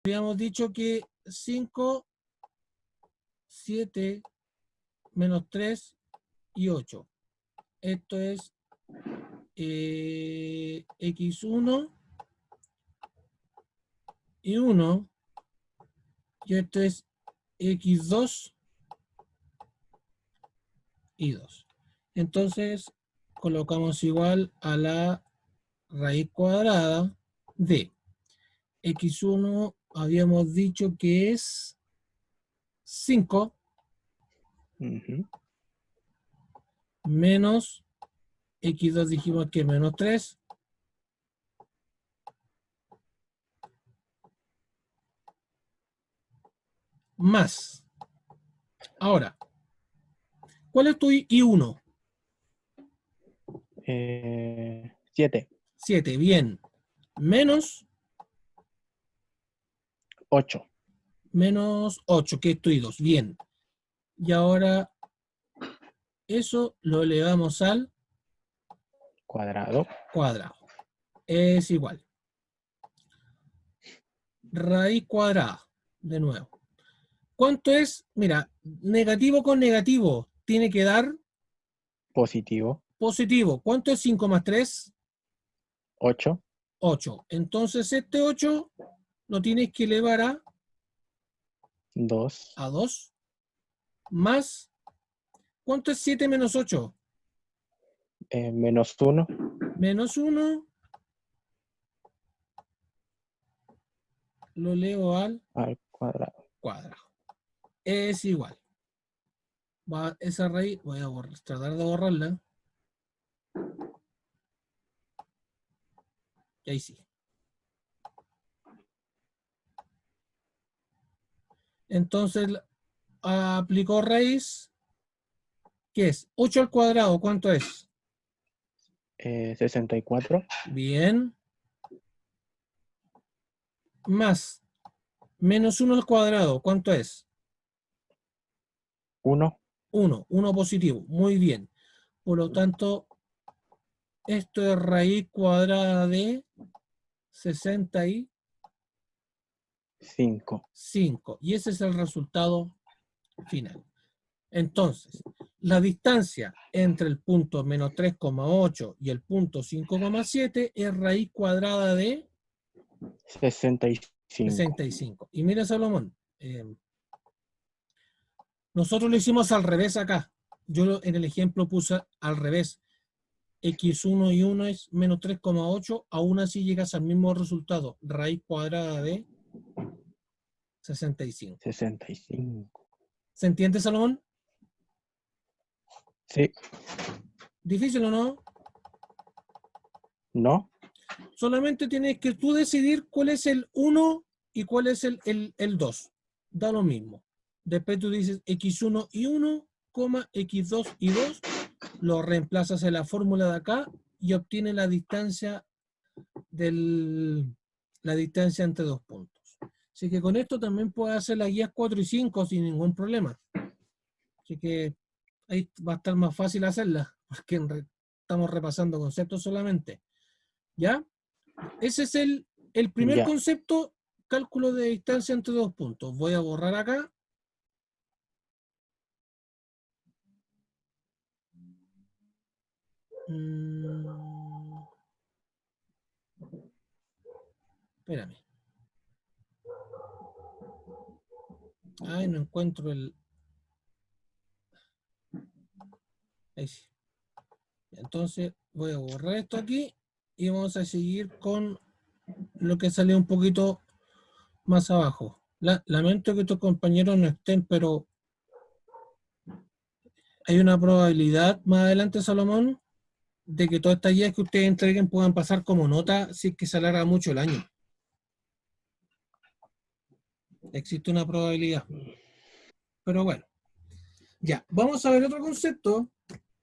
habíamos dicho que 5, 7, menos 3 y 8. Esto es x1 y 1. Y esto es x2 y 2. Entonces, colocamos igual a la raíz cuadrada de x1, habíamos dicho que es 5 menos x2 dijimos que es menos 3 más. Ahora, ¿cuál es tu I1? 7. 7, bien. Menos 8. menos 8, que es tu I2, bien. Y ahora eso lo elevamos al Cuadrado. cuadrado. Es igual. Raíz cuadrada, de nuevo. ¿Cuánto es? Mira, negativo con negativo tiene que dar Positivo. positivo. ¿Cuánto es 5 más 3? 8. 8. Entonces este 8 lo tienes que elevar a 2. 2 más. ¿Cuánto es 7 menos 8? Menos 1. Menos 1 lo elevo al Al cuadrado. cuadrado. Es igual. Esa raíz, voy a tratar de borrarla. Y ahí sí. Entonces, aplicó raíz. ¿Qué es? 8 al cuadrado, ¿cuánto es? 64. Bien. Más. Menos 1 al cuadrado, ¿cuánto es? 1. 1 positivo. Muy bien. Por lo tanto, esto es raíz cuadrada de 65. 5. Y ese es el resultado final. Entonces, la distancia entre el punto menos 3,8 y el punto 5,7 es raíz cuadrada de 65. 65. Y mira, Salomón, nosotros lo hicimos al revés acá. Yo en el ejemplo puse al revés. X1 y 1 es menos 3,8. Aún así llegas al mismo resultado. Raíz cuadrada de 65. 65. ¿Se entiende, Salomón? Sí. ¿Difícil o no? No. Solamente tienes que tú decidir cuál es el 1 y cuál es el 2. Da lo mismo. Después tú dices x1 y 1, x2 y 2, lo reemplazas en la fórmula de acá y obtienes la distancia entre dos puntos. Así que con esto también puedes hacer las guías 4 y 5 sin ningún problema. Así que ahí va a estar más fácil hacerlas, porque estamos repasando conceptos solamente. ¿Ya? Ese es el primer concepto, cálculo de distancia entre dos puntos. Voy a borrar acá. Espérame. Ay, no encuentro el... Ahí sí. Entonces voy a borrar esto aquí y vamos a seguir con lo que salió un poquito más abajo. Lamento que tus compañeros no estén, pero hay una probabilidad más adelante, Salomón, de que todas estas guías que ustedes entreguen puedan pasar como nota si es que se alarga mucho el año. Existe una probabilidad. Pero bueno, ya. Vamos a ver otro concepto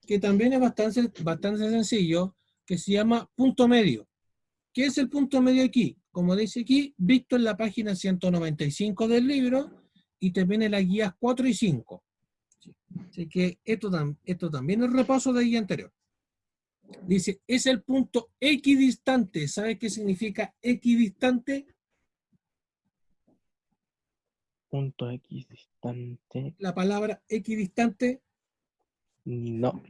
que también es bastante sencillo, que se llama punto medio. ¿Qué es el punto medio aquí? Como dice aquí, visto en la página 195 del libro, y te viene las guías 4 y 5. Así que esto también es repaso de guía anterior. Dice, es el punto equidistante. ¿Sabes qué significa equidistante? punto equidistante. La palabra equidistante, No.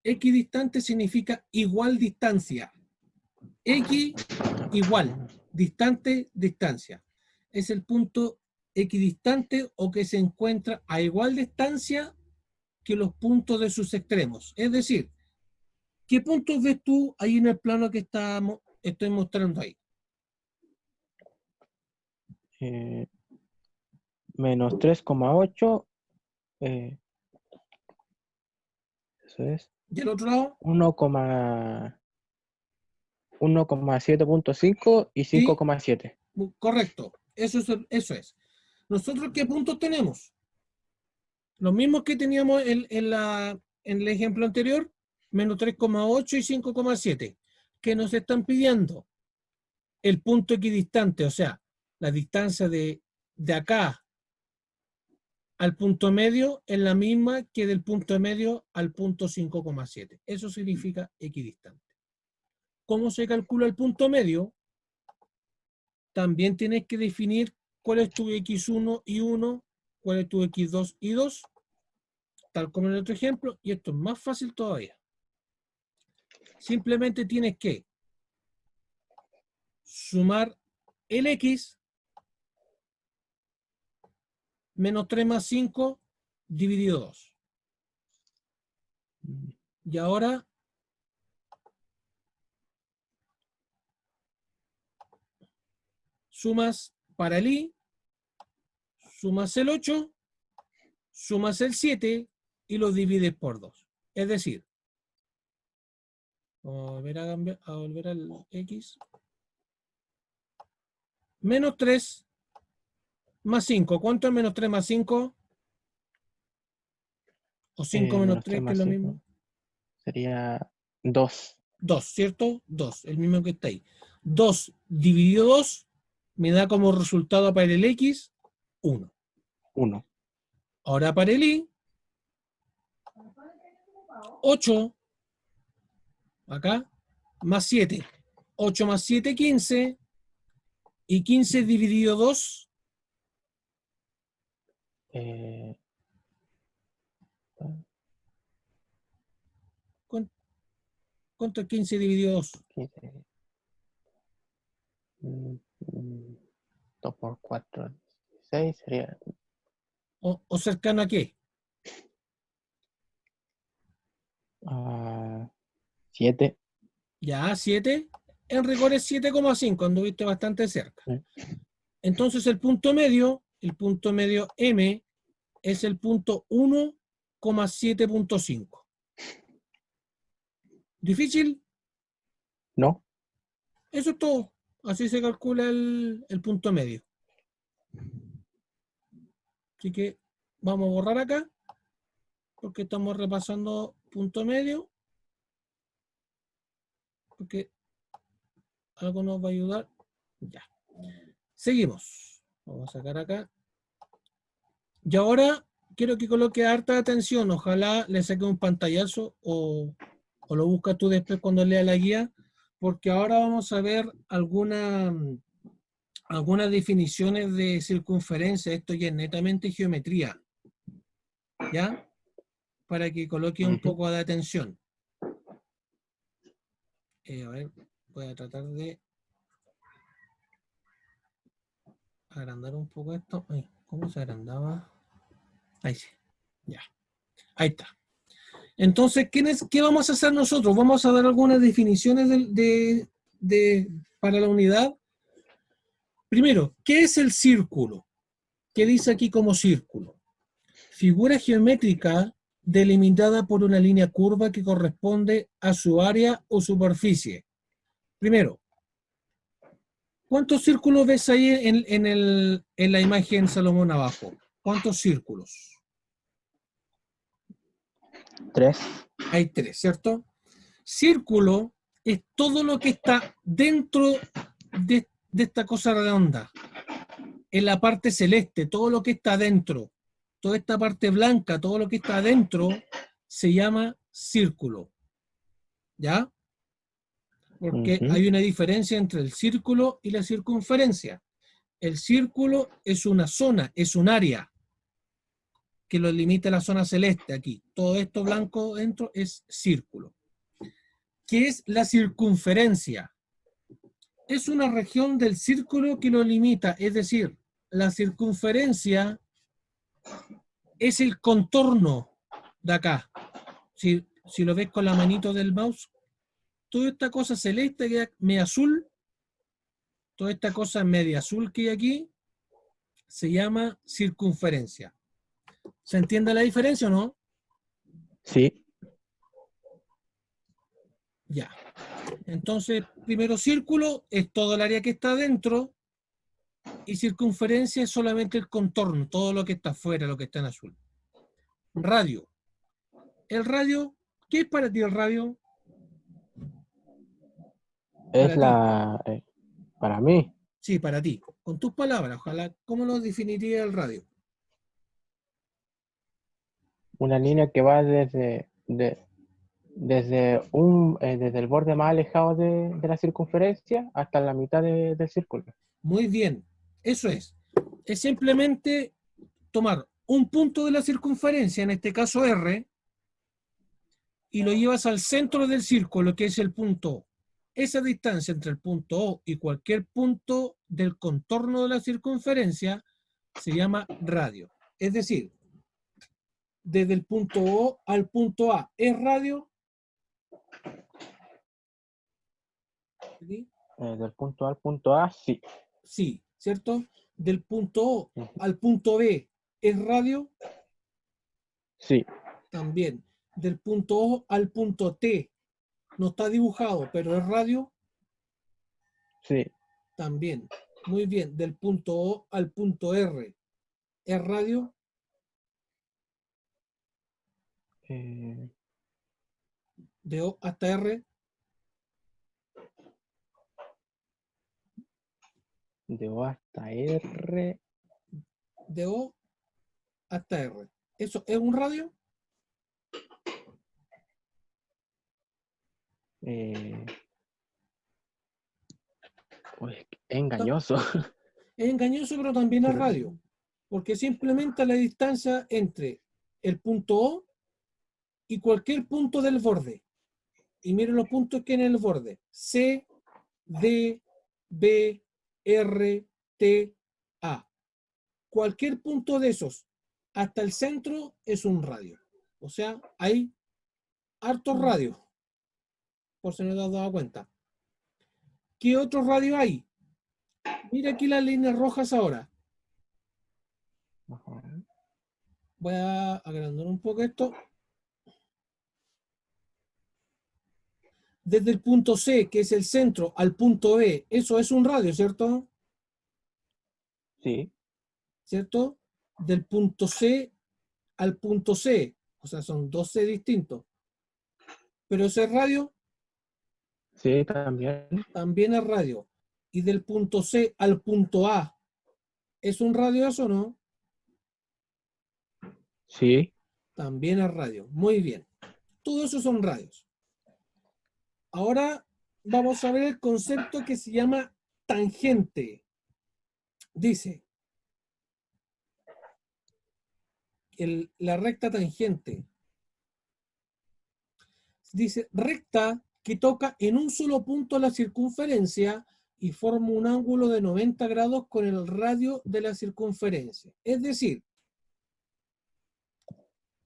equidistante significa igual distancia. X igual, distante, distancia. Es el punto equidistante o que se encuentra a igual distancia que los puntos de sus extremos. Es decir, ¿qué puntos ves tú ahí en el plano que estoy mostrando ahí? Menos 3,8. Eso es. ¿Y el otro lado? 1,7.5 y Sí, 5,7. correcto. Eso es. ¿Nosotros qué puntos tenemos? Los mismos que teníamos en el ejemplo anterior, menos 3,8 y 5,7, que nos están pidiendo el punto equidistante, o sea, la distancia de acá al punto medio es la misma que del punto medio al punto 5,7. Eso significa equidistante. ¿Cómo se calcula el punto medio? También tienes que definir cuál es tu x1 y 1, cuál es tu x2 y 2, tal como en el otro ejemplo, y esto es más fácil todavía. Simplemente tienes que sumar el x menos 3 más 5 dividido 2. Y ahora sumas para el y, sumas el 8, sumas el 7 y lo divides por 2. Es decir, vamos a volver al x. Menos 3 más 5. ¿Cuánto es menos 3 más 5? O 5 menos Menos 3 3, que es más lo 5 mismo. sería 2. 2, ¿cierto? 2, el mismo que está ahí. 2 dividido 2 me da como resultado para el x 1. 1. Ahora para el y, 8, acá, más 7. 8 más 7, 15. Y 15 dividido 2, ¿cuánto es 15 dividido 2? 2 por 4, 6 sería ¿O cercano a qué? 7. Ya, 7. En rigor es 7,5, anduviste bastante cerca. Entonces el punto medio M, es el punto 1,7.5. ¿Difícil? No. Eso es todo. Así se calcula el punto medio. Así que vamos a borrar acá, porque estamos repasando punto medio, porque algo nos va a ayudar. Ya. Seguimos. Vamos a sacar acá. Y ahora quiero que coloque harta atención. Ojalá le saque un pantallazo o lo buscas tú después cuando lea la guía, porque ahora vamos a ver algunas definiciones de circunferencia. Esto ya es netamente geometría, ¿ya? Para que coloque un poco de atención. A ver, voy a tratar de agrandar un poco esto. Ay, ¿cómo se agrandaba? Ahí sí, ya. Ahí está. Entonces, ¿qué vamos a hacer nosotros? Vamos a dar algunas definiciones para la unidad. Primero, ¿qué es el círculo? ¿Qué dice aquí como círculo? Figura geométrica delimitada por una línea curva que corresponde a su área o superficie. Primero, ¿cuántos círculos ves ahí en la imagen, Salomón, abajo? ¿Cuántos círculos? 3. Hay 3, ¿cierto? Círculo es todo lo que está dentro de esta cosa redonda, en la parte celeste, todo lo que está adentro, toda esta parte blanca, todo lo que está adentro, se llama círculo. ¿Ya? Porque hay una diferencia entre el círculo y la circunferencia. El círculo es una zona, es un área que lo limita la zona celeste aquí. Todo esto blanco dentro es círculo. ¿Qué es la circunferencia? Es una región del círculo que lo limita, es decir, la circunferencia es el contorno de acá. Si lo ves con la manito del mouse, toda esta cosa celeste que hay media azul, toda esta cosa media azul que hay aquí, se llama circunferencia. ¿Se entiende la diferencia o no? Sí. Ya. Entonces, primero círculo es todo el área que está adentro y circunferencia es solamente el contorno, todo lo que está afuera, lo que está en azul. Radio. El radio, ¿qué es para ti el radio? Es Para ti. para mí, Sí, para ti. Con tus palabras, ojalá, ¿cómo lo definiría el radio? una línea que va desde el borde más alejado de la circunferencia hasta la mitad del círculo. Muy bien. Eso es. Es simplemente tomar un punto de la circunferencia, en este caso R, y lo llevas al centro del círculo, que es el punto O. Esa distancia entre el punto O y cualquier punto del contorno de la circunferencia se llama radio. Es decir, desde el punto O al punto A, ¿es radio? ¿Sí? Del punto A al punto A, sí. Sí, ¿cierto? Del punto O al punto B, ¿es radio? Sí, También. Del punto O al punto T, no está dibujado, pero es radio. sí. También. Muy bien. Del punto O al punto R, ¿es radio? Eh, De O hasta R, de O hasta R. de O hasta R. ¿Eso es un radio? eh, es engañoso. Es engañoso, pero también es radio. Porque simplemente la distancia entre el punto O y cualquier punto del borde. Y miren los puntos que hay en el borde. C, D, B, R, T, A. Cualquier punto de esos hasta el centro es un radio. O sea, hay hartos radios, por si no te has dado cuenta. ¿Qué otros radios hay? Mira aquí las líneas rojas ahora. Ajá. Voy a agrandar un poco esto. Desde el punto C, que es el centro, al punto B, eso es un radio, ¿cierto? Sí, ¿Cierto? Del punto C al punto C, o sea, son dos C distintos. Pero ese radio sí, también. también es radio. Y del punto C al punto A, ¿es un radio eso o no? Sí. También es radio. Muy bien. Todo eso son radios. Ahora vamos a ver el concepto que se llama tangente. Dice, la recta tangente. Dice, recta que toca en un solo punto la circunferencia y forma un ángulo de 90 grados con el radio de la circunferencia. Es decir,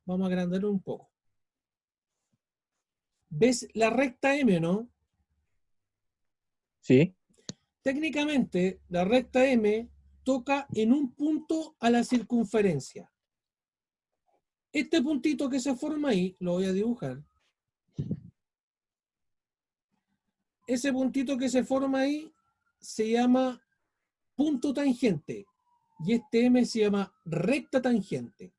vamos a agrandar un poco. ¿Ves la recta M, no? Sí, Técnicamente, la recta M toca en un punto a la circunferencia. Este puntito que se forma ahí, lo voy a dibujar. Ese puntito que se forma ahí se llama punto tangente y este M se llama recta tangente.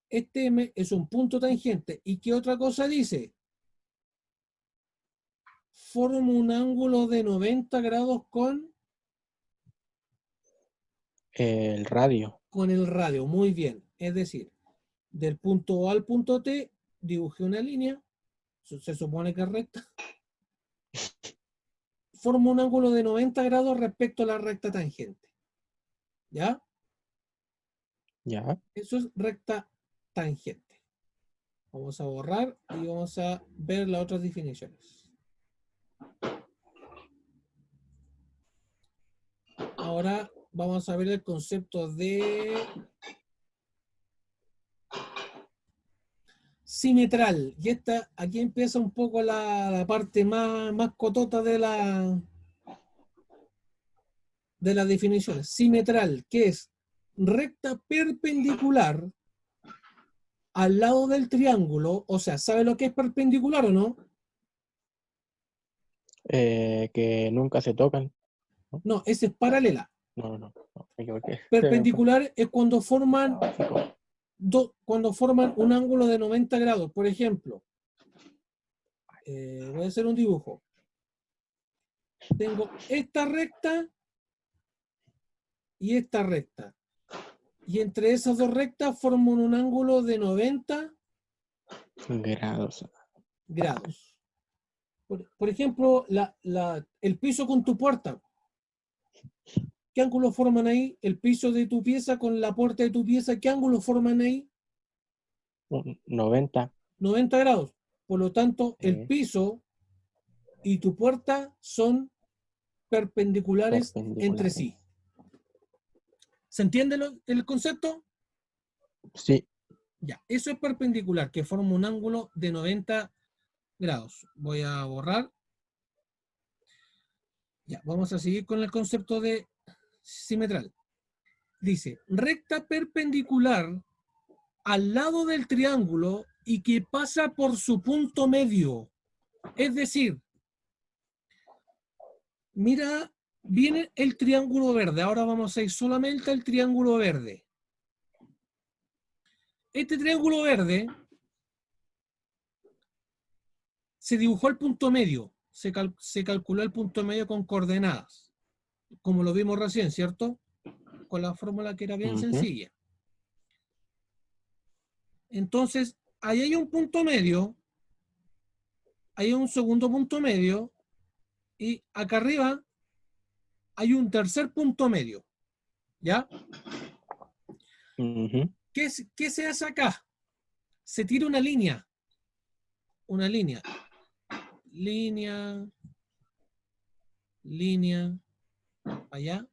Este M es un punto tangente. ¿Y qué otra cosa dice? Forma un ángulo de 90 grados el radio. con el radio. Muy bien. Es decir, del punto O al punto T dibujé una línea. Se supone que es recta. forma un ángulo de 90 grados respecto a la recta tangente. ¿Ya? Ya. Eso es recta tangente. Vamos a borrar y vamos a ver las otras definiciones. Ahora vamos a ver el concepto de simetral. Y aquí empieza un poco la parte más cotota de las definiciones. Simetral, que es recta perpendicular al lado del triángulo. O sea, ¿sabe lo que es perpendicular o no? Que nunca se tocan. No, esa es paralela. No, me equivoqué. Perpendicular es cuando forman un ángulo de 90 grados. Por ejemplo, voy a hacer un dibujo. Tengo esta recta y esta recta. Y entre esas dos rectas forman un ángulo de 90 Grados. grados. Por ejemplo, el piso con tu puerta. ¿Qué ángulo forman ahí? El piso de tu pieza con la puerta de tu pieza, ¿qué ángulo forman ahí? 90. 90 grados. Por lo tanto, el eh, piso y tu puerta son perpendiculares entre perpendiculares. sí. ¿Se entiende el concepto? Sí. Ya, eso es perpendicular, que forma un ángulo de 90 grados. Voy a borrar. Ya, vamos a seguir con el concepto de simetral. Dice, recta perpendicular al lado del triángulo y que pasa por su punto medio. Es decir, mira, viene el triángulo verde. Ahora vamos a ir solamente al triángulo verde. Este triángulo verde se dibujó el punto medio. Se calculó el punto medio con coordenadas. Como lo vimos recién, ¿cierto? Con la fórmula que era bien sencilla. Entonces, ahí hay un punto medio, hay un segundo punto medio, y acá arriba hay un tercer punto medio. ¿Ya? ¿Qué se hace acá? Se tira una línea. Una línea. Línea. Línea. Para allá.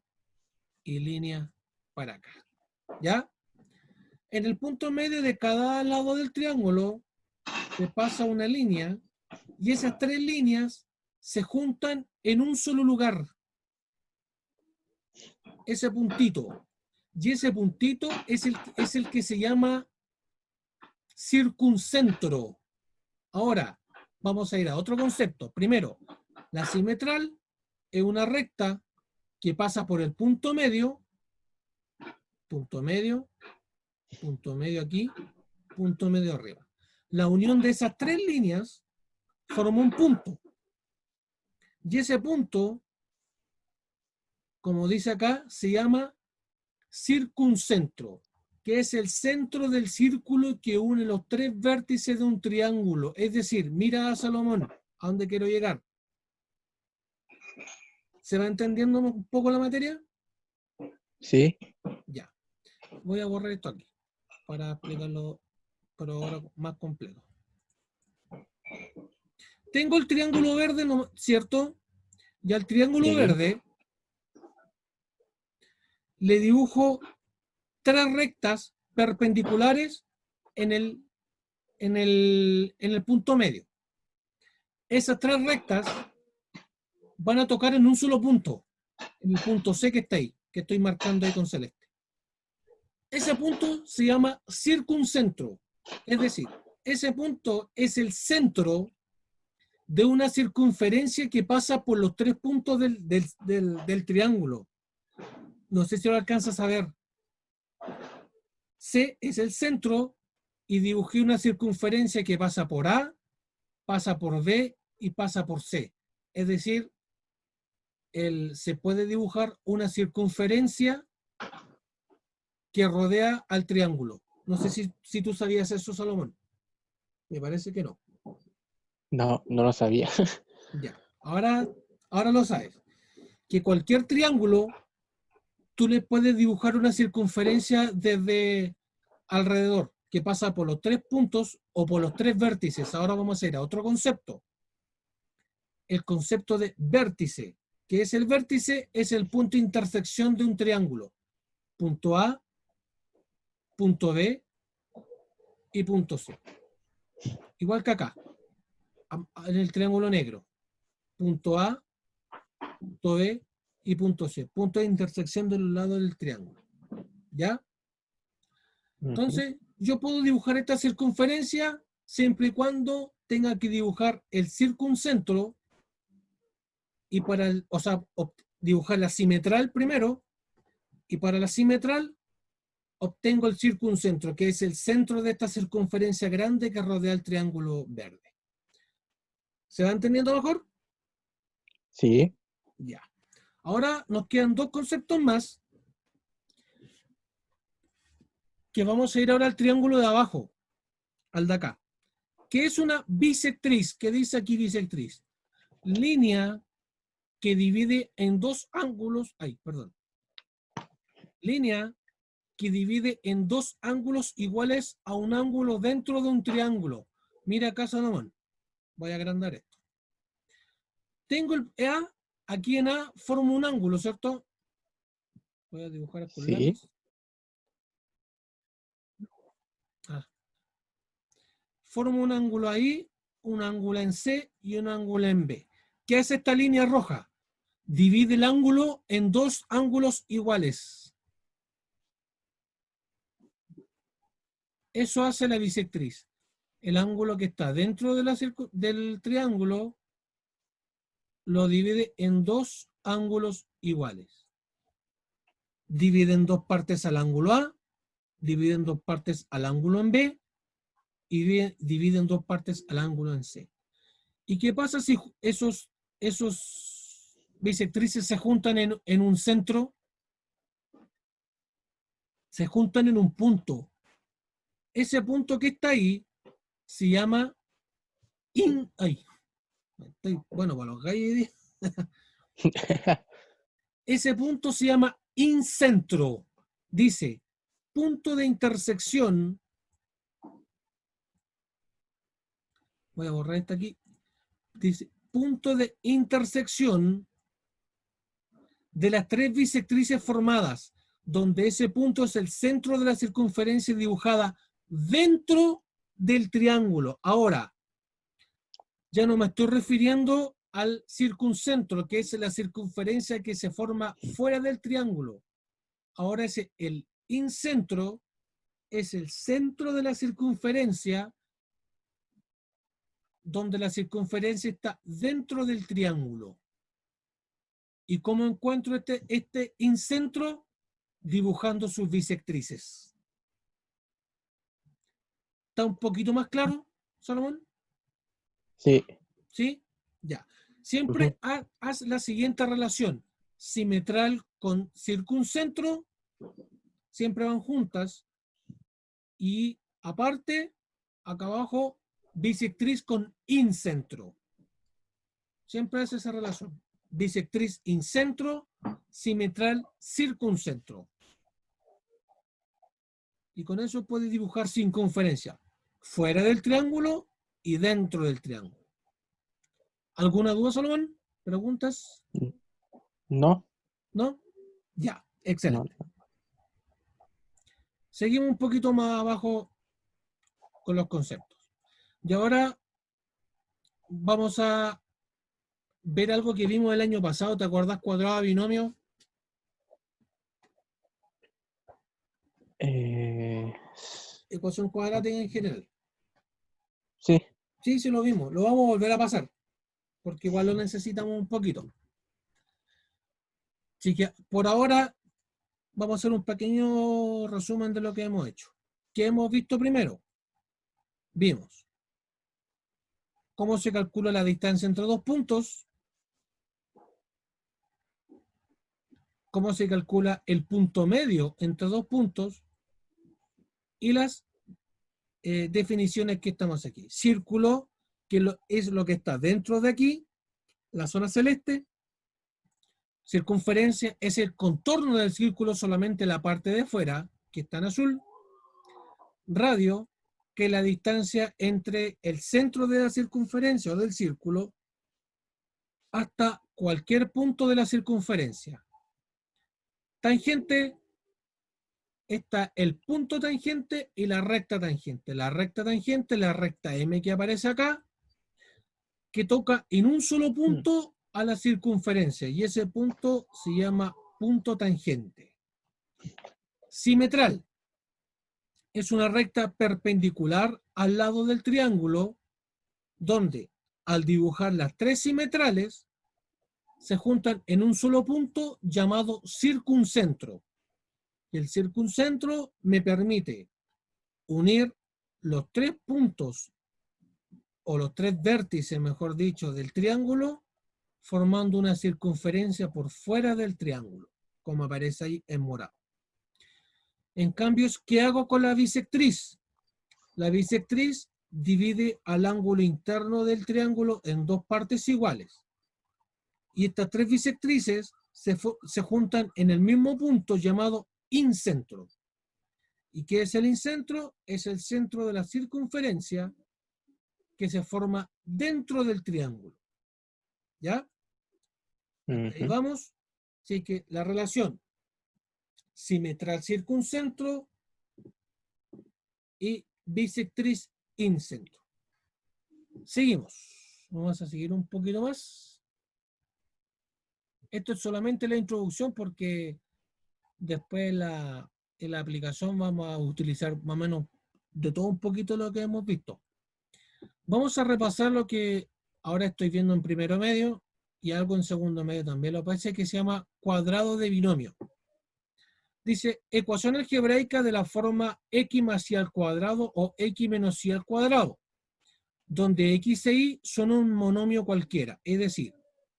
Y línea para acá. ¿Ya? En el punto medio de cada lado del triángulo se pasa una línea y esas tres líneas se juntan en un solo lugar. Ese puntito. Y ese puntito es el que se llama circuncentro. Ahora, vamos a ir a otro concepto. Primero, la simetral es una recta que pasa por el punto medio aquí, punto medio arriba. La unión de esas tres líneas forma un punto. Y ese punto, como dice acá, se llama circuncentro, que es el centro del círculo que une los tres vértices de un triángulo. Es decir, mira a Salomón, ¿a dónde quiero llegar? ¿Se va entendiendo un poco la materia? Sí. Ya. Voy a borrar esto aquí para explicarlo, pero ahora más completo. Tengo el triángulo verde, ¿cierto? Y al triángulo verde le dibujo tres rectas perpendiculares en el punto medio. Esas tres rectas van a tocar en un solo punto, en el punto C que está ahí, que estoy marcando ahí con celeste. Ese punto se llama circuncentro, es decir, ese punto es el centro de una circunferencia que pasa por los tres puntos del triángulo. No sé si lo alcanzas a ver. C es el centro y dibujé una circunferencia que pasa por A, pasa por B y pasa por C. Es decir, se puede dibujar una circunferencia que rodea al triángulo. No sé si tú sabías eso, Salomón. Me parece que no. No lo sabía. Ya. Ahora Ahora lo sabes. Que cualquier triángulo, tú le puedes dibujar una circunferencia desde alrededor, que pasa por los 3 puntos o por los 3 vértices. Ahora vamos a ir a otro concepto. El concepto de vértice. ¿Qué es el vértice? Es el punto de intersección de un triángulo. Punto A, punto B y punto C. Igual que acá, en el triángulo negro. Punto A, punto B y punto C. Punto de intersección de los lados del triángulo. ¿Ya? Ujú. Entonces, yo puedo dibujar esta circunferencia siempre y cuando tenga que dibujar el circuncentro y para el, o sea, dibujar la simetral primero, y para la simetral obtengo el circuncentro, que es el centro de esta circunferencia grande que rodea el triángulo verde. ¿Se va entendiendo mejor? Sí, Ya. Ahora nos quedan 2 conceptos más, que vamos a ir ahora al triángulo de abajo, al de acá. ¿Qué es una bisectriz? ¿Qué dice aquí bisectriz? Línea que divide en 2 ángulos, línea que divide en 2 ángulos iguales a un ángulo dentro de un triángulo. Mira acá, Salomón, voy a agrandar esto. Tengo el A, aquí en A formo un ángulo, ¿cierto? Voy a dibujar con sí. lápiz. Ah. Formo un ángulo ahí, un ángulo en C y un ángulo en B. ¿Qué hace esta línea roja? Divide el ángulo en 2 ángulos iguales. Eso hace la bisectriz. El ángulo que está dentro de del triángulo lo divide en 2 ángulos iguales. Divide en 2 partes al ángulo A, divide en 2 partes al ángulo en B y divide en 2 partes al ángulo en C. ¿Y qué pasa si esos bisectrices se juntan en un centro? Se juntan en un punto. Ese punto que está ahí se llama bueno, para los gallos. Ese punto se llama incentro. Dice, punto de intersección. Voy a borrar esta aquí. Dice, punto de intersección de las 3 bisectrices formadas, donde ese punto es el centro de la circunferencia dibujada dentro del triángulo. Ahora, ya no me estoy refiriendo al circuncentro, que es la circunferencia que se forma fuera del triángulo. Ahora el incentro es el centro de la circunferencia, donde la circunferencia está dentro del triángulo. ¿Y cómo encuentro este incentro? Dibujando sus bisectrices. ¿Está un poquito más claro, Salomón? Sí. ¿Sí? Ya. Ujú. Siempre haz la siguiente relación. Simetral con circuncentro, siempre van juntas. Y aparte, acá abajo, bisectriz con incentro. Siempre hace esa relación. Bisectriz incentro, simetral circuncentro. Y con eso puedes dibujar circunferencia fuera del triángulo y dentro del triángulo. ¿Alguna duda, Salomón? ¿Preguntas? No, ¿No? Ya, no. excelente. Seguimos un poquito más abajo con los conceptos. Y ahora vamos a ver algo que vimos el año pasado. ¿Te acuerdas? Cuadrado binomio. Eh, Ecuación cuadrática en general. sí. Sí, sí lo vimos. Lo vamos a volver a pasar, porque igual lo necesitamos un poquito. Así que por ahora vamos a hacer un pequeño resumen de lo que hemos hecho. ¿Qué hemos visto primero? Vimos cómo se calcula la distancia entre 2 puntos, cómo se calcula el punto medio entre 2 puntos y las definiciones que estamos aquí. Círculo, que es lo que está dentro de aquí, la zona celeste, Circunferencia es el contorno del círculo, solamente la parte de fuera, que está en azul. Radio, que es la distancia entre el centro de la circunferencia o del círculo hasta cualquier punto de la circunferencia. Tangente, está el punto tangente y la recta tangente. La recta tangente, la recta M que aparece acá, que toca en un solo punto a la circunferencia, y ese punto se llama punto tangente. Simetral es una recta perpendicular al lado del triángulo, donde al dibujar las tres simetrales se juntan en un solo punto llamado circuncentro. Y el circuncentro me permite unir los tres puntos, o los tres vértices, mejor dicho, del triángulo, formando una circunferencia por fuera del triángulo, como aparece ahí en morado. En cambio, ¿qué hago con la bisectriz? La bisectriz divide al ángulo interno del triángulo en dos partes iguales. Y estas tres bisectrices se juntan en el mismo punto llamado incentro. ¿Y qué es el incentro? Es el centro de la circunferencia que se forma dentro del triángulo. ¿Ya? Ahí vamos. Así que la relación simetral circuncentro y bisectriz incentro. Seguimos. Vamos a seguir un poquito más. Esto es solamente la introducción, porque después en la aplicación vamos a utilizar más o menos de todo un poquito lo que hemos visto. Vamos a repasar lo que ahora estoy viendo en primero medio, y algo en segundo medio también lo parece, que se llama cuadrado de binomio. Dice, ecuación algebraica de la forma x más y al cuadrado o x menos y al cuadrado, donde x e y son un monomio cualquiera. Es decir,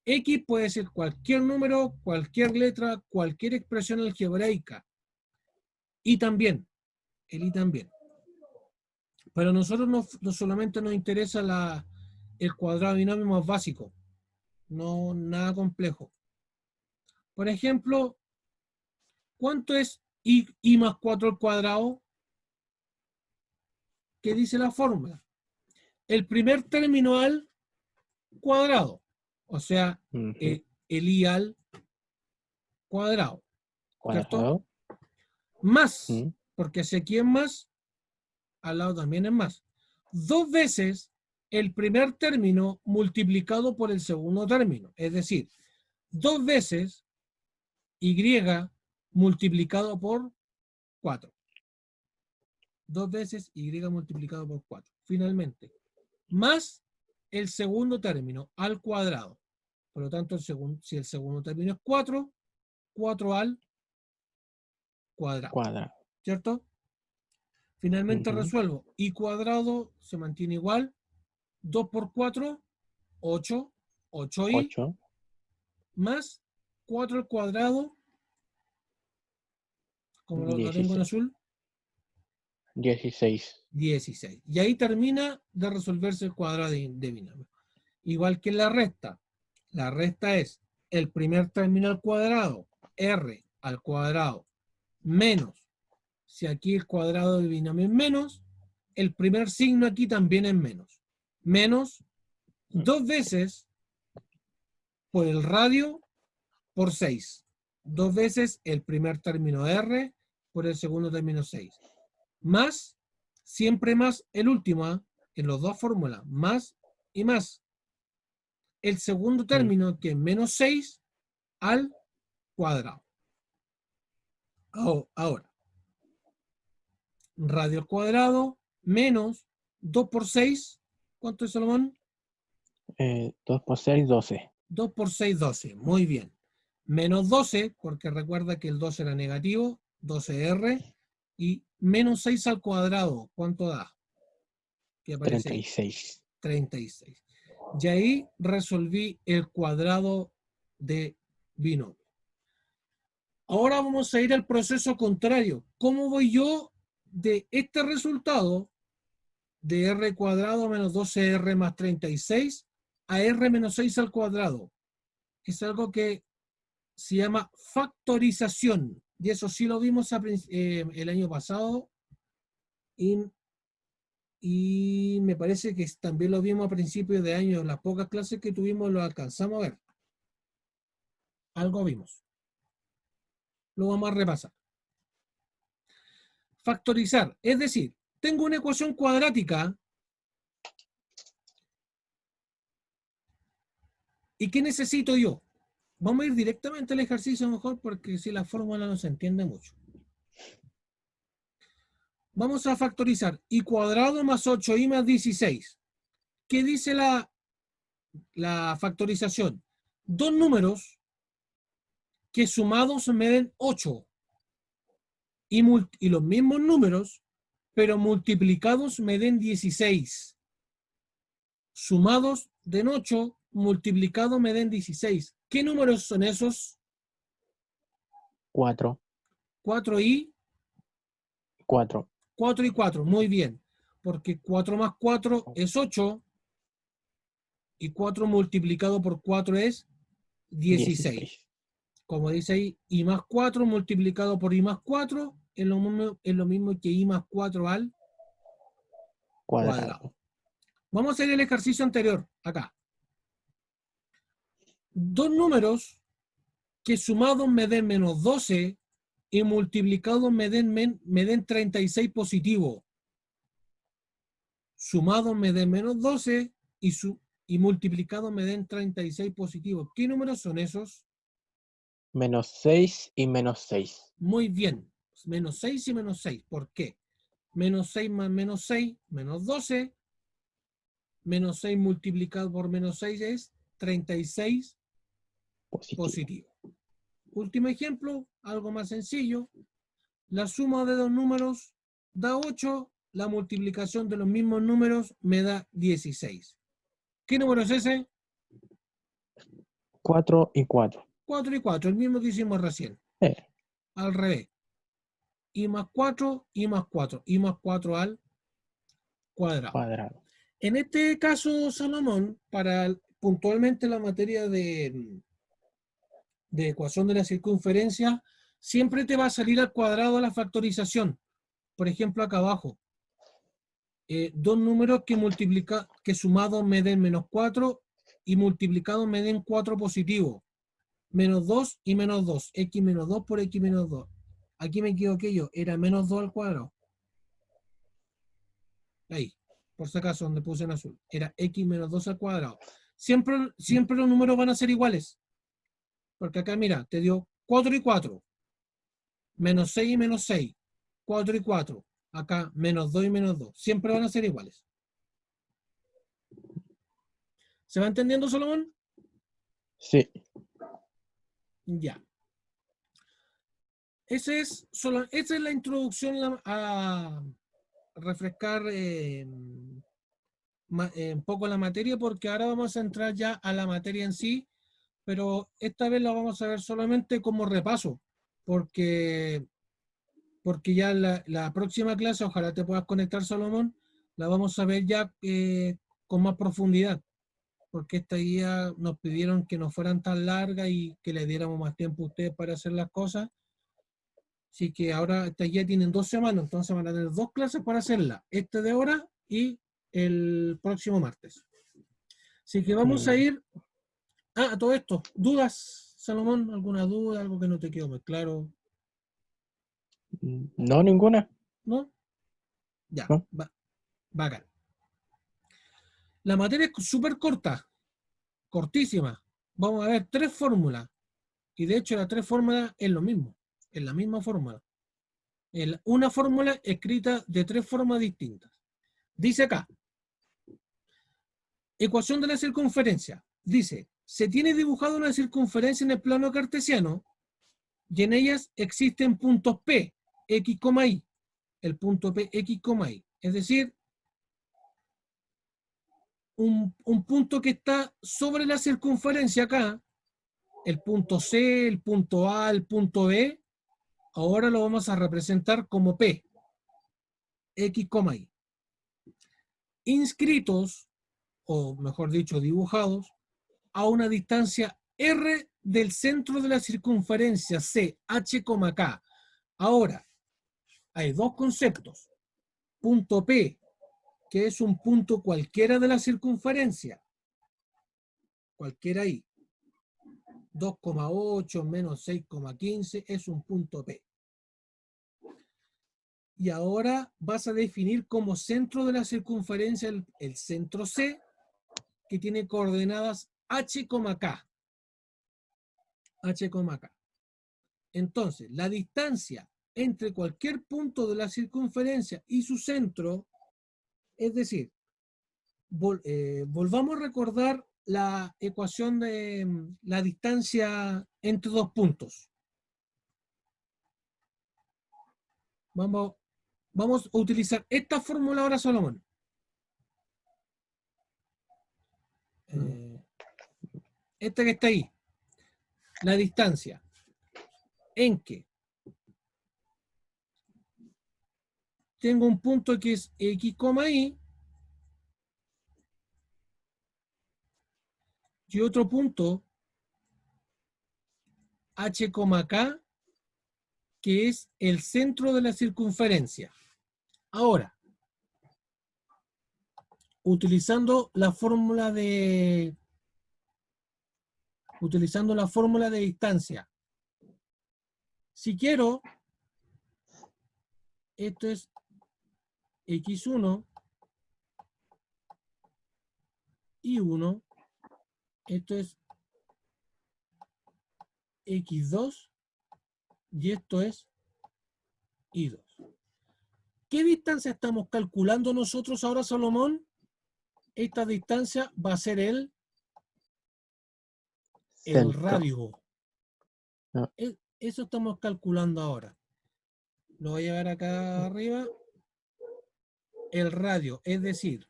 x puede ser cualquier número, cualquier letra, cualquier expresión algebraica. Y también, el y también. Pero a nosotros no solamente nos interesa el cuadrado de binomio más básico, no nada complejo. Por ejemplo, ¿cuánto es y más 4 al cuadrado? ¿Qué dice la fórmula? El primer término al cuadrado, o sea, el i al cuadrado, ¿cierto? Más, porque si aquí es más, al lado también es más. 2 veces el primer término multiplicado por el segundo término, es decir, 2 veces y multiplicado por 4. 2 veces y multiplicado por 4. Finalmente, más el segundo término al cuadrado. Por lo tanto, si el segundo término es 4, 4 al cuadrado. ¿Cierto? Finalmente resuelvo. Y cuadrado se mantiene igual. 2 por 4, 8. 8i más 4 al cuadrado, como lo tengo en azul, 16. Y ahí termina de resolverse el cuadrado de binomio. Igual que en la resta. La resta es el primer término al cuadrado, r al cuadrado, menos, si aquí el cuadrado de binomio es menos, el primer signo aquí también es menos. Menos 2 veces por el radio por 6. 2 veces el primer término r por el segundo término 6. Más, siempre más el último, en las dos fórmulas, más y más. El segundo término, que es menos 6 al cuadrado. Ahora, radio al cuadrado menos 2 por 6. ¿Cuánto es, Salomón? 2 por 6, 12. 2 por 6, 12. Muy bien. Menos 12, porque recuerda que el 12 era negativo, 12r, y menos 6 al cuadrado, ¿cuánto da? ¿Qué aparece 36. Ahí? 36. Y ahí resolví el cuadrado de binomio. Ahora vamos a ir al proceso contrario. ¿Cómo voy yo de este resultado de r cuadrado menos 12r más 36 a r menos 6 al cuadrado? Es algo que se llama factorización. Y eso sí lo vimos el año pasado. Y me parece que también lo vimos a principios de año. Las pocas clases que tuvimos lo alcanzamos a ver. Algo vimos. Lo vamos a repasar. Factorizar. Es decir, tengo una ecuación cuadrática. ¿Y qué necesito yo? Vamos a ir directamente al ejercicio mejor porque si la fórmula no se entiende mucho. Vamos a factorizar y cuadrado más 8i más 16. ¿Qué dice la factorización? Dos números que sumados me den 8 y los mismos números, pero multiplicados me den 16. Sumados den 8, multiplicados me den 16. ¿Qué números son esos? 4. 4 y 4. 4 y 4. Muy bien. Porque 4 más 4 es 8 y 4 multiplicado por 4 es 16. Como dice ahí, i más 4 multiplicado por i más 4 es lo mismo que i más 4 al cuadrado. Vamos a hacer el ejercicio anterior, acá. Dos números que sumados me den menos 12 y multiplicados me den 36 positivo. Sumados me den menos 12 y multiplicados me den 36 positivo. ¿Qué números son esos? Menos 6 y menos 6. Muy bien. Menos 6 y menos 6. ¿Por qué? Menos 6 más menos 6, menos 12. Menos 6 multiplicado por menos 6 es 36 positivo. Último ejemplo, algo más sencillo. La suma de dos números da 8. La multiplicación de los mismos números me da 16. ¿Qué número es ese? 4 y 4. 4 y 4, el mismo que hicimos recién. Al revés. I más 4, I más 4. I más 4 al cuadrado. En este caso, Salomón, para puntualmente la materia de ecuación de la circunferencia, siempre te va a salir al cuadrado la factorización. Por ejemplo, acá abajo. Dos números que sumados me den menos 4 y multiplicados me den 4 positivo. Menos 2 y menos 2. X menos 2 por X menos 2. Aquí me equivoqué yo. Era menos 2 al cuadrado. Ahí. Por si acaso, donde puse en azul. Era X menos 2 al cuadrado. Siempre los números van a ser iguales. Porque acá, mira, te dio 4 y 4. Menos 6 y menos 6. 4 y 4. Acá, menos 2 y menos 2. Siempre van a ser iguales. ¿Se va entendiendo, Salomón? Sí. Ya. Esa es la introducción a refrescar un poco la materia, porque ahora vamos a entrar ya a la materia en sí, pero esta vez la vamos a ver solamente como repaso, porque ya la próxima clase, ojalá te puedas conectar, Salomón, la vamos a ver ya con más profundidad, porque esta guía nos pidieron que no fueran tan largas y que le diéramos más tiempo a ustedes para hacer las cosas. Así que ahora esta guía tienen 2 semanas, entonces van a tener 2 clases para hacerla, este de ahora y el próximo martes. Así que vamos a ir a todo esto. ¿Dudas, Salomón? ¿Alguna duda? ¿Algo que no te quedó muy claro? No, ninguna. ¿No? Ya, ¿No? bacán. La materia es súper corta, cortísima. Vamos a ver 3 fórmulas. Y de hecho las 3 fórmulas es lo mismo, es la misma fórmula. Una fórmula escrita de 3 formas distintas. Dice acá, ecuación de la circunferencia. Dice, se tiene dibujado una circunferencia en el plano cartesiano y en ellas existen puntos P, X, Y. El punto P, X, Y. Es decir, un punto que está sobre la circunferencia acá, el punto C, el punto A, el punto B, ahora lo vamos a representar como P, X, Y. Inscritos, o mejor dicho, dibujados, a una distancia R del centro de la circunferencia C, H, K. Ahora, hay dos conceptos. Punto P, que es un punto cualquiera de la circunferencia. Cualquiera ahí. 2,8 menos 6,15 es un punto P. Y ahora vas a definir como centro de la circunferencia el centro C, que tiene coordenadas H, K. H, K. Entonces, la distancia entre cualquier punto de la circunferencia y su centro, es decir, volvamos a recordar la ecuación de la distancia entre dos puntos. Vamos a utilizar esta fórmula ahora, Salomón. Esta que está ahí. La distancia en que tengo un punto que es X, Y y otro punto H, K, que es el centro de la circunferencia. Ahora, utilizando la fórmula de distancia. Si quiero, esto es X1 y 1, esto es X2 y esto es Y2. ¿Qué distancia estamos calculando nosotros ahora, Salomón? Esta distancia va a ser el radio. No. Eso estamos calculando ahora. Lo voy a llevar acá arriba. El radio, es decir,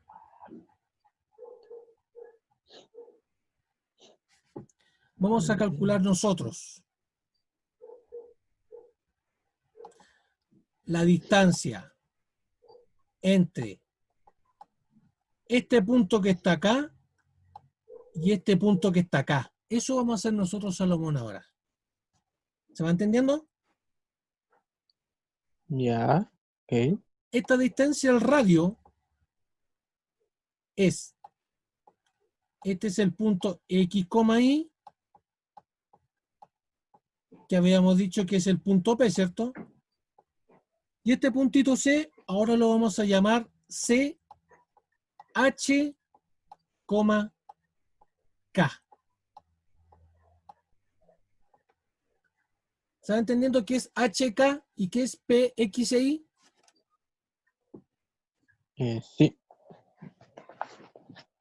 vamos a calcular nosotros la distancia entre este punto que está acá y este punto que está acá. Eso vamos a hacer nosotros, Salomón, ahora. ¿Se va entendiendo? Ya, ok. Esta distancia al radio es, este es el punto X, Y, que habíamos dicho que es el punto P, ¿cierto? Y este puntito C, ahora lo vamos a llamar C, H, K. ¿Se va entendiendo qué es HK y qué es PXI? Sí.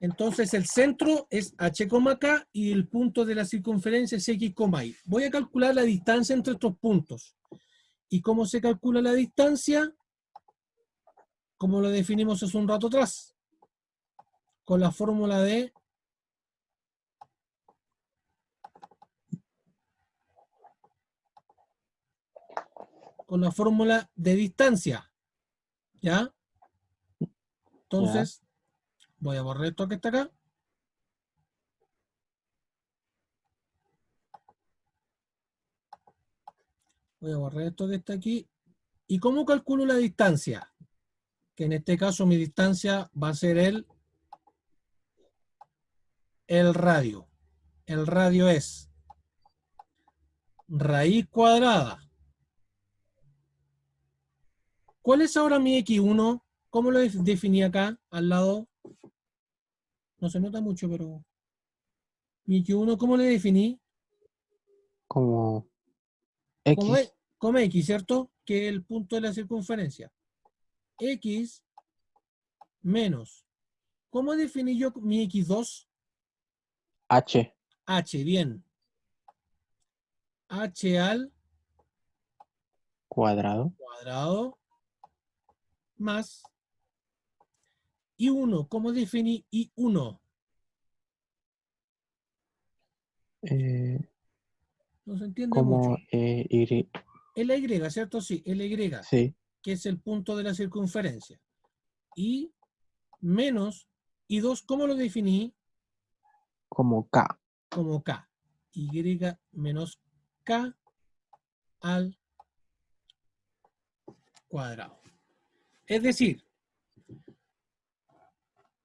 Entonces el centro es H, K y el punto de la circunferencia es X, Y. Voy a calcular la distancia entre estos puntos. ¿Y cómo se calcula la distancia? Como lo definimos hace un rato atrás. Con la fórmula de distancia. ¿Ya? Entonces, voy a borrar esto que está acá. Voy a borrar esto que está aquí. ¿Y cómo calculo la distancia? Que en este caso mi distancia va a ser el radio. El radio es raíz cuadrada. ¿Cuál es ahora mi X1? ¿Cómo lo definí acá, al lado? No se nota mucho, pero... Mi X1, ¿cómo le definí? Como Como, X. como X, ¿cierto? Que es el punto de la circunferencia. X menos. ¿Cómo definí yo mi X2? H. H, bien. H al Cuadrado. cuadrado más I1. ¿Cómo definí I1? No se entiende mucho. Como Y. LY, ¿cierto? Sí, LY, Sí. que es el punto de la circunferencia. Y menos I2, ¿cómo lo definí? Como K. Como K. y menos k al cuadrado. Es decir,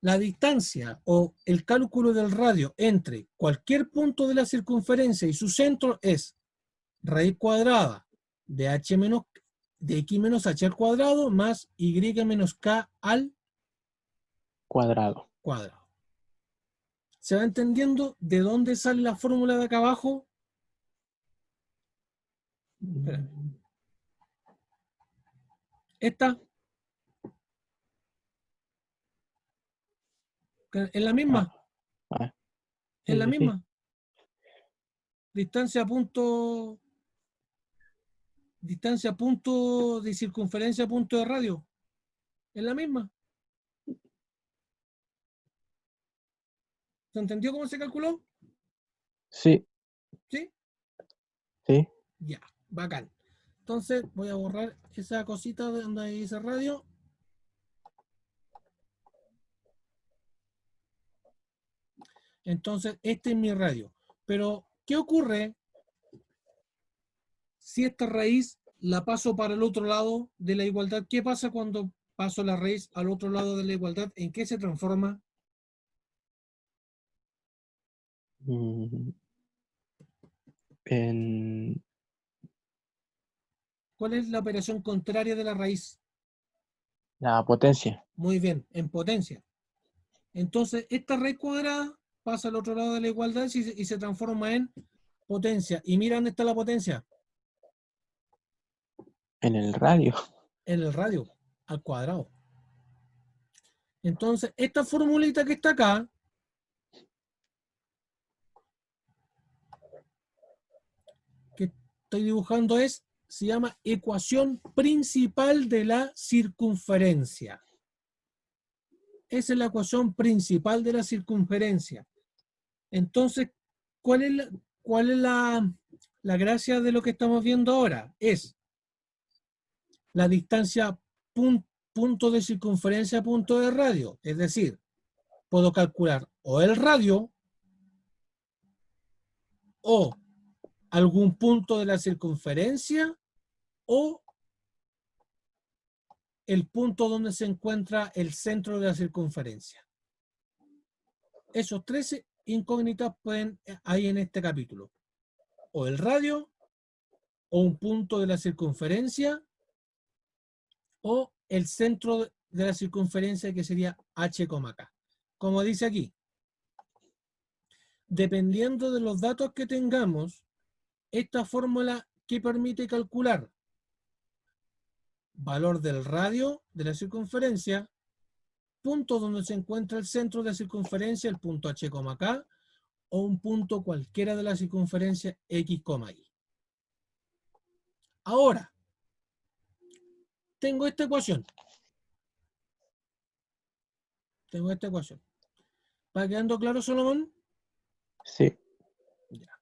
la distancia o el cálculo del radio entre cualquier punto de la circunferencia y su centro es raíz cuadrada de x menos h al cuadrado más y menos k al Cuadrado. cuadrado. ¿Se va entendiendo de dónde sale la fórmula de acá abajo? Espérame. Esta es la misma. Ah, Es la sí. misma. Distancia punto de circunferencia punto de radio. Es la misma. ¿Se entendió cómo se calculó? Sí, ¿Sí? sí. Ya, bacán. Entonces voy a borrar esa cosita de donde dice radio. Entonces, este es mi radio. Pero, ¿qué ocurre si esta raíz la paso para el otro lado de la igualdad? ¿Qué pasa cuando paso la raíz al otro lado de la igualdad? ¿En qué se transforma? Mm, En ¿Cuál es la operación contraria de la raíz? la potencia. Muy bien, en potencia. Entonces, esta raíz cuadrada pasa al otro lado de la igualdad y se transforma en potencia. Y mira dónde está la potencia. En el radio. En el radio, al cuadrado. Entonces, esta formulita que está acá, que estoy dibujando, se llama ecuación principal de la circunferencia. Esa es la ecuación principal de la circunferencia. Entonces, ¿cuál es la gracia de lo que estamos viendo ahora? Es la distancia punto de circunferencia a punto de radio. Es decir, puedo calcular o el radio o algún punto de la circunferencia o el punto donde se encuentra el centro de la circunferencia. Esos tres incógnitas pueden hay en este capítulo. O el radio, o un punto de la circunferencia, o el centro de la circunferencia que sería h, k. Como dice aquí, dependiendo de los datos que tengamos, esta fórmula que permite calcular valor del radio de la circunferencia, punto donde se encuentra el centro de la circunferencia, el punto h, k, o un punto cualquiera de la circunferencia x, y. Ahora, tengo esta ecuación. ¿Va quedando claro, Solomón? Sí. Ya.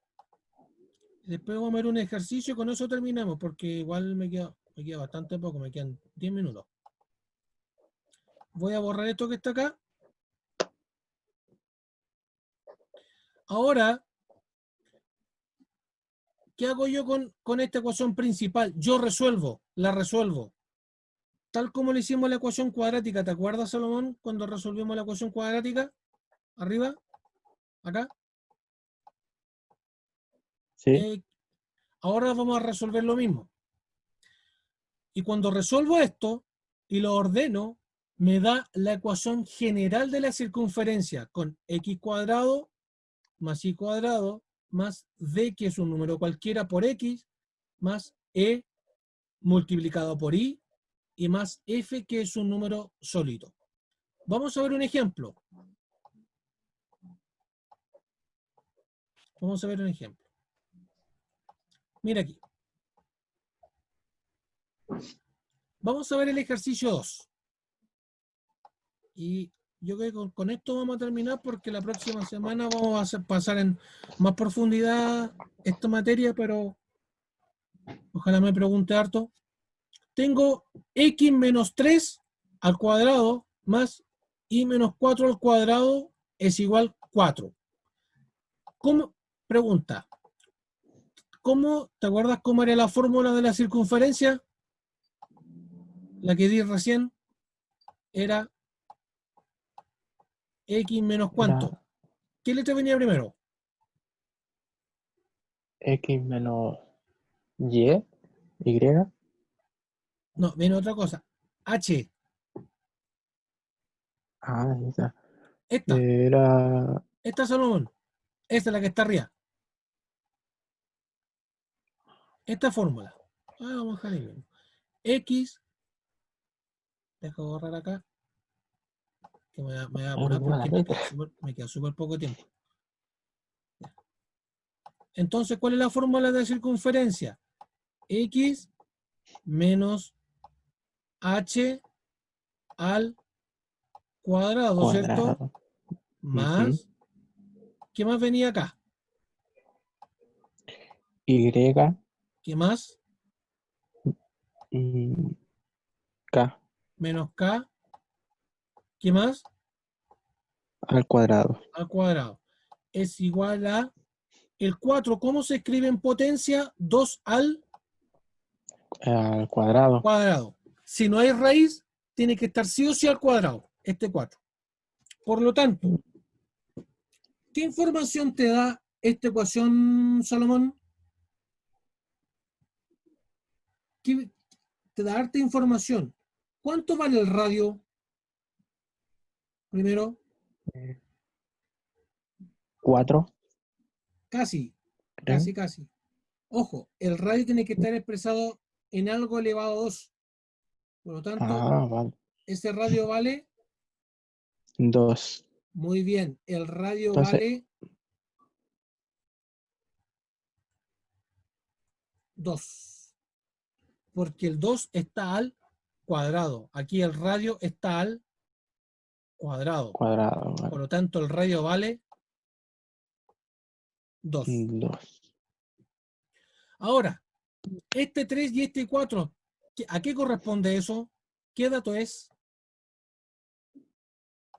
Después vamos a ver un ejercicio, con eso terminamos, porque igual me queda bastante poco, me quedan 10 minutos. Voy a borrar esto que está acá. Ahora, ¿qué hago yo con esta ecuación principal? Yo la resuelvo. Tal como le hicimos la ecuación cuadrática. ¿Te acuerdas, Salomón, cuando resolvimos la ecuación cuadrática? Arriba, acá. Sí. Ahora vamos a resolver lo mismo. Y cuando resuelvo esto y lo ordeno, me da la ecuación general de la circunferencia con x cuadrado más y cuadrado más d, que es un número cualquiera, por x, más e multiplicado por y más f, que es un número sólido. Vamos a ver un ejemplo. Mira aquí. Vamos a ver el ejercicio 2. Y yo creo que con esto vamos a terminar, porque la próxima semana vamos a pasar en más profundidad esta materia, pero ojalá me pregunte harto. Tengo x menos 3 al cuadrado más y menos 4 al cuadrado es igual 4. Pregunta. ¿Te acuerdas cómo era la fórmula de la circunferencia? La que di recién era x menos cuánto. Era ¿Qué letra venía primero? X menos Y, Y. No, viene otra cosa. H. Ah, esa. Esta. Era Esta, Salomón. Esta es la que está arriba. Esta fórmula. Vamos a dejar ahí mismo. X. Dejo borrar acá. Que me voy a apurar una porque letra. me queda súper poco tiempo. Entonces, ¿cuál es la fórmula de circunferencia? X menos H al cuadrado, ¿cierto? Cuadrado. Ujú. Más, ¿qué más venía acá? Y, ¿Qué más? mm, K Menos K, ¿qué más? al cuadrado. Al cuadrado. Es igual a el 4. ¿Cómo se escribe en potencia? 2 al Al cuadrado. cuadrado. Si no hay raíz, tiene que estar sí o sí al cuadrado, este 4. Por lo tanto, ¿qué información te da esta ecuación, Salomón? Te da harta información. ¿Cuánto vale el radio? Primero, 4, casi, creo. casi. Ojo, el radio tiene que estar expresado en algo elevado a 2. Por lo tanto, Ah, vale. ese radio vale, 2. muy bien, el radio Entonces, vale 2. Porque el 2 está al cuadrado. Aquí el radio está al cuadrado. cuadrado. Por Vale. lo tanto, el radio vale 2. 2. Ahora, este 3 y este 4, ¿a qué corresponde eso? ¿Qué dato es?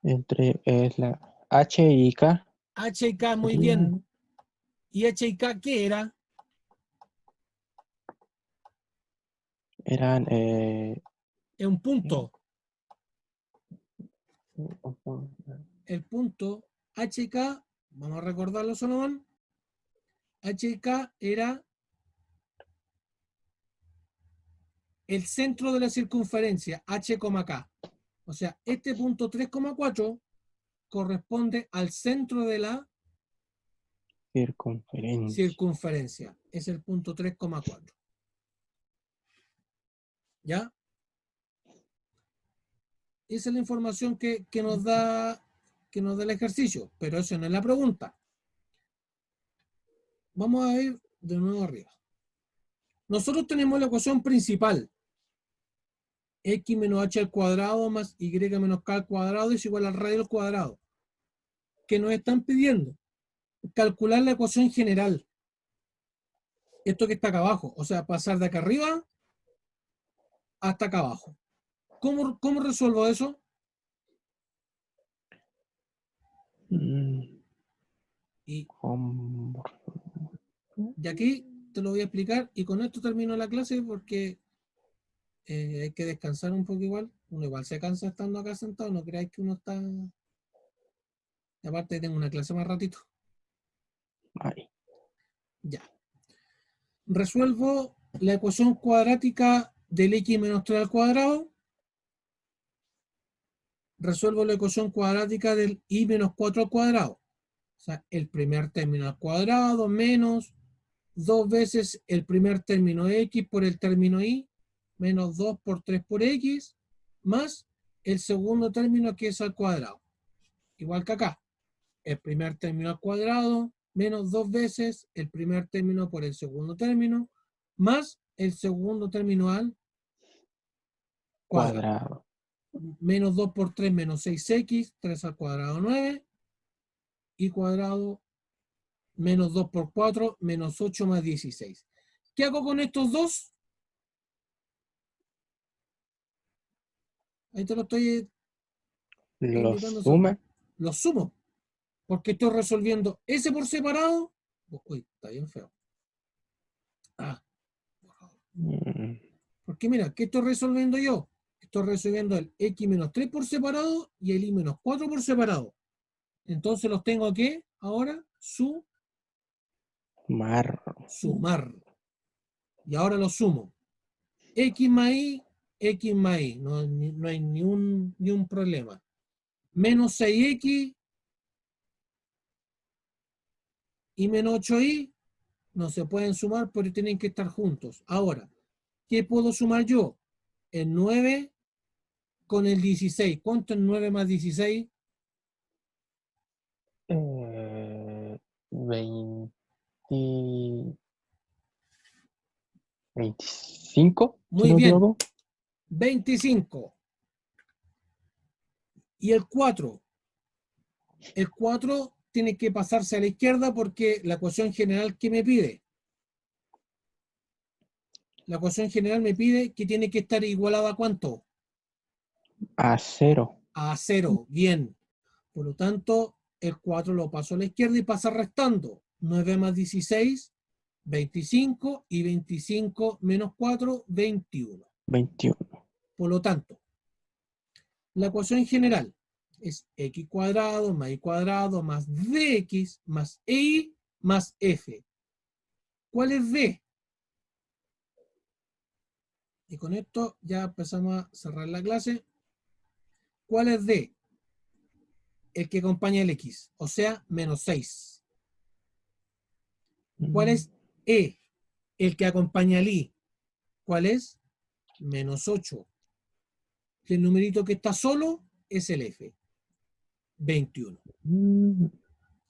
Entre es la H y K. H y K, muy bien. Serían, ¿Y H y K qué era? eran Es un punto. El punto H y K, vamos a recordarlo, Solomon. H y K era el centro de la circunferencia, H, K. O sea, este punto 3,4 corresponde al centro de la circunferencia. circunferencia. Es el punto 3,4. ¿Ya? Esa es la información que nos da el ejercicio, pero eso no es la pregunta. Vamos a ir de nuevo arriba. Nosotros tenemos la ecuación principal. X menos h al cuadrado más y menos k al cuadrado es igual al radio al cuadrado. ¿Qué nos están pidiendo? Calcular la ecuación general. Esto que está acá abajo. O sea, pasar de acá arriba hasta acá abajo. ¿Cómo resuelvo eso? Y ¿Cómo? de aquí te lo voy a explicar y con esto termino la clase porque hay que descansar un poco igual. Uno igual se cansa estando acá sentado, no creáis que uno está... Y aparte tengo una clase más ratito. Ay, Ya. Resuelvo la ecuación cuadrática del x menos 3 al cuadrado. Resuelvo la ecuación cuadrática del y menos 4 al cuadrado. O sea, el primer término al cuadrado menos 2 veces el primer término x por el término y, menos 2 por 3 por x, más el segundo término que es al cuadrado. Igual que acá, el primer término al cuadrado, menos 2 veces el primer término por el segundo término, más el segundo término al cuadrado. cuadrado. Menos 2 por 3, menos 6x, 3 al cuadrado 9, y cuadrado menos 2 por 4, menos 8 más 16. ¿Qué hago con estos dos? Ahí te lo estoy Los indicando. suma. Los sumo, porque estoy resolviendo ese por separado Uy, está bien feo. Ah, por favor. Mm, Porque mira, ¿qué estoy resolviendo yo? Estoy resolviendo el x menos 3 por separado y el y menos 4 por separado. Entonces los tengo que ahora Mar. sumar. Y ahora los sumo. X más y, X más y. No hay ni un problema. Menos 6x y menos 8y no se pueden sumar porque tienen que estar juntos. Ahora, ¿qué puedo sumar yo? El 9 con el 16. ¿Cuánto es 9 más 16? 20, 25, si Muy no me bien, equivoco. 25. Y el 4. El 4 tiene que pasarse a la izquierda porque la ecuación general que me pide. La ecuación general me pide que tiene que estar igualada a ¿cuánto? A 0. A 0. Bien. Por lo tanto, el 4 lo paso a la izquierda y pasa restando. 9 más 16, 25 y 25 menos 4, 21. 21. Por lo tanto, la ecuación general es x cuadrado más y cuadrado más dx más y más f. ¿Cuál es d? Y con esto ya empezamos a cerrar la clase. ¿Cuál es d? El que acompaña el x, o sea, menos 6. ¿Cuál es e? El que acompaña el i. ¿Cuál es? Menos 8. El numerito que está solo es el f, 21. Mm,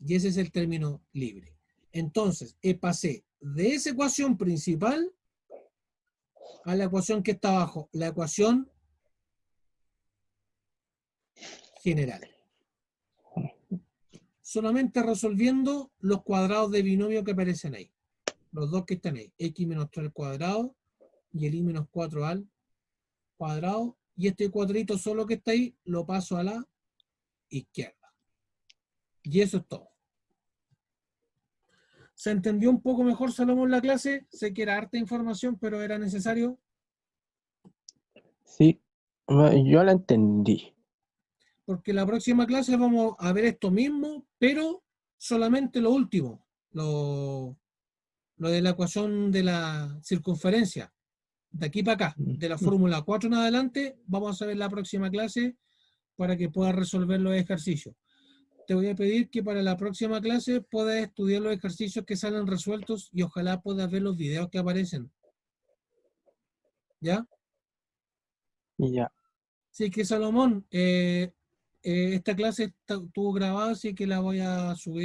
Y ese es el término libre. Entonces, pasé de esa ecuación principal a la ecuación que está abajo, la ecuación general. Solamente resolviendo los cuadrados de binomio que aparecen ahí. Los dos que están ahí. X menos 3 al cuadrado y el y menos 4 al cuadrado. Y este cuadrito solo que está ahí lo paso a la izquierda. Y eso es todo. ¿Se entendió un poco mejor, Salomón, la clase? Sé que era harta información, pero era necesario. sí, yo la entendí. Porque la próxima clase vamos a ver esto mismo, pero solamente lo último, lo de la ecuación de la circunferencia. De aquí para acá, de la Mm, fórmula 4 en adelante, vamos a ver la próxima clase para que puedas resolver los ejercicios. Te voy a pedir que para la próxima clase puedas estudiar los ejercicios que salen resueltos y ojalá puedas ver los videos que aparecen. ¿Ya? Ya. Así que Salomón, esta clase estuvo grabada, así que la voy a subir.